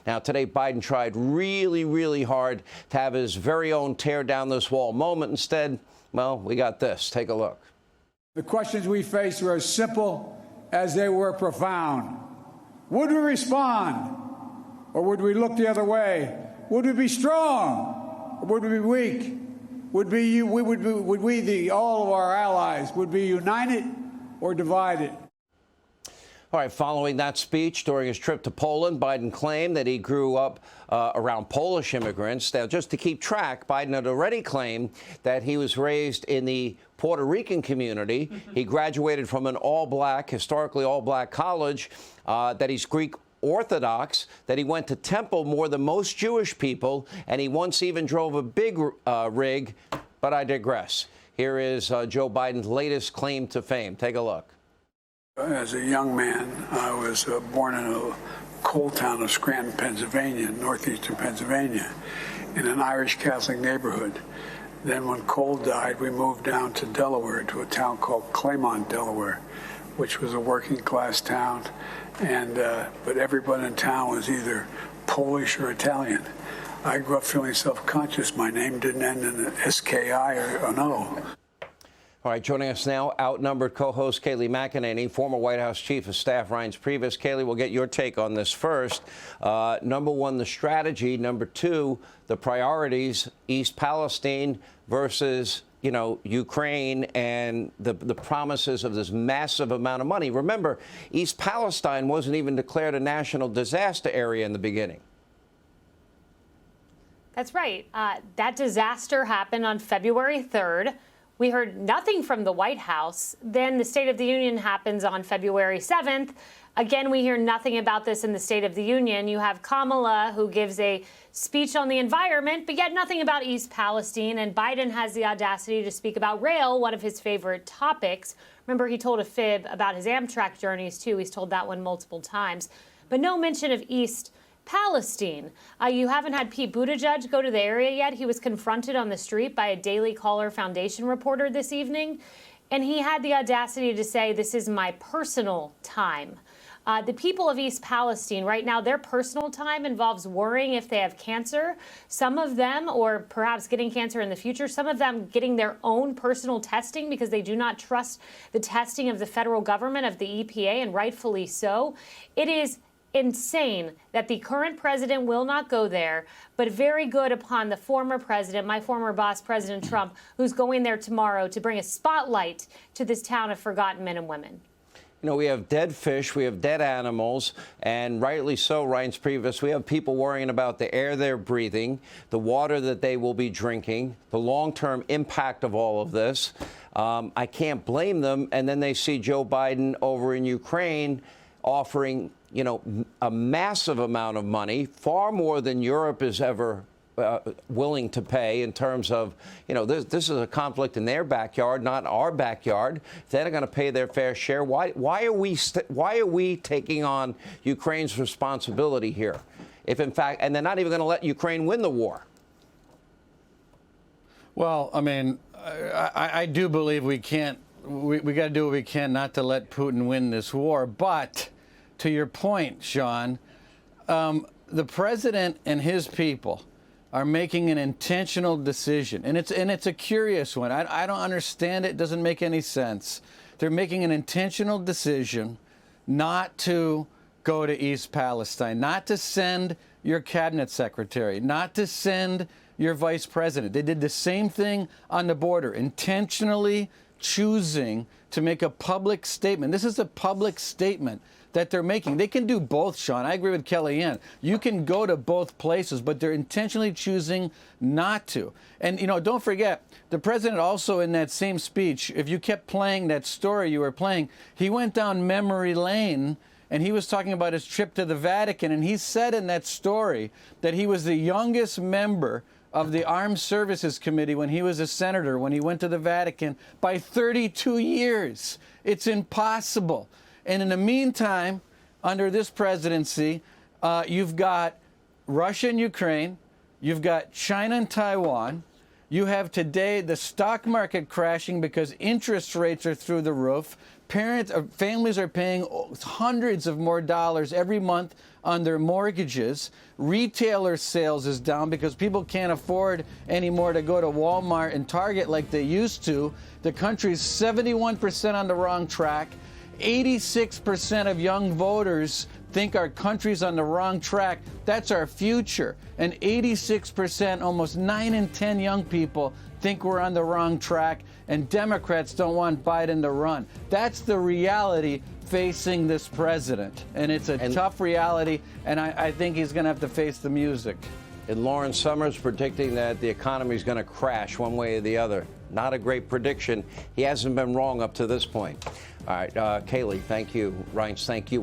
Now, today, Biden tried really, really hard to have his very own tear down this wall moment. Instead, well, we got this. Take a look. The questions we faced were as simple as they were profound. Would we respond, or would we look the other way? Would we be strong, or would we be weak? All of our allies, would be united or divided? All right, following that speech during his trip to Poland, Biden claimed that he grew up around Polish immigrants. Now, just to keep track, Biden had already claimed that he was raised in the Puerto Rican community. He graduated from an historically all-black college, that he's Greek Orthodox, that he went to temple more than most Jewish people, and he once even drove a big rig. But I digress. Here is Joe Biden's latest claim to fame. Take a look. As a young man, I was born in a coal town of Scranton, Pennsylvania, northeastern Pennsylvania, in an Irish Catholic neighborhood. Then when Cole died, we moved down to Delaware, to a town called Claymont, Delaware, which was a working class town. But everyone in town was either Polish or Italian. I grew up feeling self-conscious. My name didn't end in an S-K-I or an O. All right, joining us now, outnumbered co-host Kayleigh McEnany, former White House Chief of Staff Reince Priebus. Kayleigh, we'll get your take on this first. Number one, the strategy. Number two, the priorities, East Palestine versus, Ukraine and the promises of this massive amount of money. Remember, East Palestine wasn't even declared a national disaster area in the beginning. That's right. That disaster happened on February 3rd. We heard nothing from the White House. Then the State of the Union happens on February 7th. Again, we hear nothing about this in the State of the Union. You have Kamala, who gives a speech on the environment, but yet nothing about East Palestine. And Biden has the audacity to speak about rail, one of his favorite topics. Remember, he told a fib about his Amtrak journeys, too. He's told that one multiple times. But no mention of East Palestine. You haven't had Pete Buttigieg go to the area yet. He was confronted on the street by a Daily Caller Foundation reporter this evening, and he had the audacity to say, this is my personal time. The people of East Palestine right now, their personal time involves worrying if they have cancer. Some of them, or perhaps getting cancer in the future, some of them getting their own personal testing because they do not trust the testing of the federal government, of the EPA, and rightfully so. It is insane that the current president will not go there, but very good upon the former president, my former boss, President Trump, who's going there tomorrow to bring a spotlight to this town of forgotten men and women. We have dead fish, we have dead animals, and rightly so, Reince Priebus, we have people worrying about the air they're breathing, the water that they will be drinking, the long-term impact of all of this. I can't blame them. And then they see Joe Biden over in Ukraine offering a massive amount of money, far more than Europe is ever willing to pay in terms of, this is a conflict in their backyard, not our backyard. If they're going to pay their fair share, why are we taking on Ukraine's responsibility here? If in fact, and they're not even going to let Ukraine win the war. Well, I mean, I do believe we got to do what we can not to let Putin win this war, but to your point, Sean, the president and his people are making an intentional decision, and it's a curious one. I don't understand it. It doesn't make any sense. They're making an intentional decision not to go to East Palestine, not to send your cabinet secretary, not to send your vice president. They did the same thing on the border, intentionally choosing to make a public statement. This is a public statement that they're making. They can do both, Sean. I agree with Kellyanne. You can go to both places, but they're intentionally choosing not to. And, don't forget, the president also in that same speech, if you kept playing that story you were playing, he went down memory lane and he was talking about his trip to the Vatican. And he said in that story that he was the youngest member of the Armed Services Committee when he was a senator, when he went to the Vatican, by 32 years. It's impossible. And in the meantime, under this presidency, you've got Russia and Ukraine, you've got China and Taiwan, you have today the stock market crashing because interest rates are through the roof, Families are paying hundreds of more dollars every month on their mortgages. Retailer sales is down because people can't afford anymore to go to Walmart and Target like they used to. The country's 71% on the wrong track. 86% of young voters think our country's on the wrong track. That's our future. And 86%, almost 9 in 10 young people, think we're on the wrong track, and Democrats don't want Biden to run. That's the reality facing this president. And it's a tough reality, and I think he's going to have to face the music. And Lawrence Summers predicting that the economy is going to crash one way or the other. Not a great prediction. He hasn't been wrong up to this point. All right, Kayleigh, thank you. Reince, thank you.